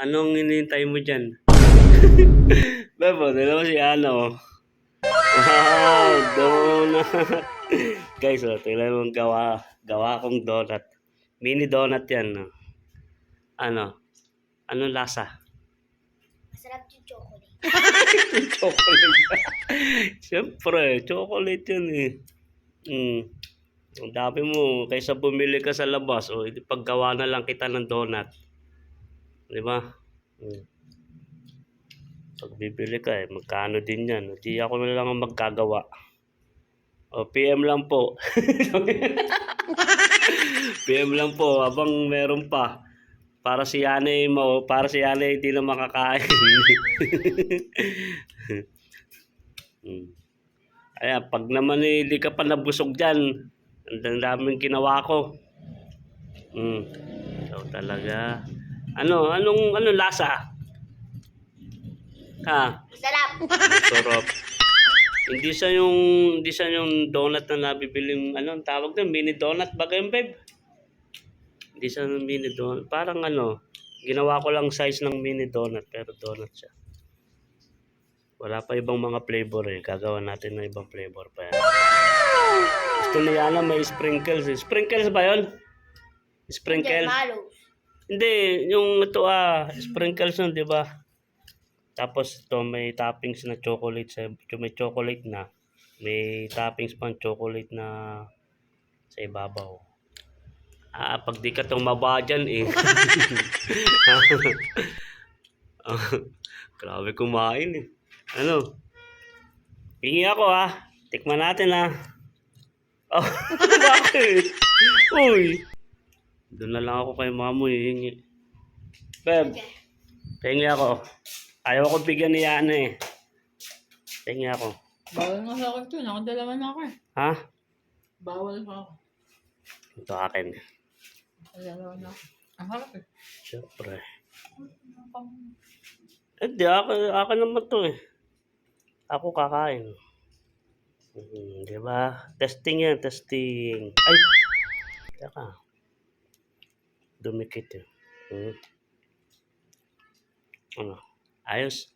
Anong hinihintay mo dyan? Bebo, dala mo si ano. Wow, donut. Guys, tingnan mo ang gawa kong donut. Mini donut yan. Ano? Anong lasa? Masarap yung chocolate. Chocolate. Siyempre, chocolate yun eh. Ang dami mo, kaysa bumili ka sa labas, o paggawa na lang kita ng donut. Di ba? Pag bibili ka magkano din yan? Di ako na lang ang magkagawa. O, PM lang po. PM lang po, habang meron pa. Para si Yanay hindi na makakain. Ayan, pag naman hindi ka pa nabusog dyan, ang daming ginawa ko. So talaga. Anong lasa? Ha? Masarap. Sarap. Hindi siya yung donut na nabibiling, ang tawag doon, mini donut ba kayo, babe? Hindi siya yung mini donut. Parang ginawa ko lang size ng mini donut, pero donut siya. Wala pa ibang mga flavor eh. Gagawa natin ng ibang flavor pa yan. Gusto ni Yana may sprinkles eh. Sprinkles ba yun? Sprinkles? Hindi, yung ito sprinkles yun, di ba? Tapos ito may toppings na chocolate, may chocolate na. May toppings pang chocolate na sa ibabaw. Pag di ka tumaba dyan eh. Grabe kumain eh. Ano? Hingi ako Tikman natin Oh, bakit? Uy. Doon na lang ako kay mamo hingi. Beb, hingi ako. Ayaw ko bigyan ni Yana eh. Hingi ako. Bawal nga sa akin ito. Nakadalawa na ako eh. Ha? Bawal ka ako. Ito akin. Nakadalawa na ako. Ang harap eh. Siyempre. Hindi, akin naman to eh. Ako kakain. Diba? Testing yan, testing. Ay! Teka. Dumikit eh. Ano? Ayos.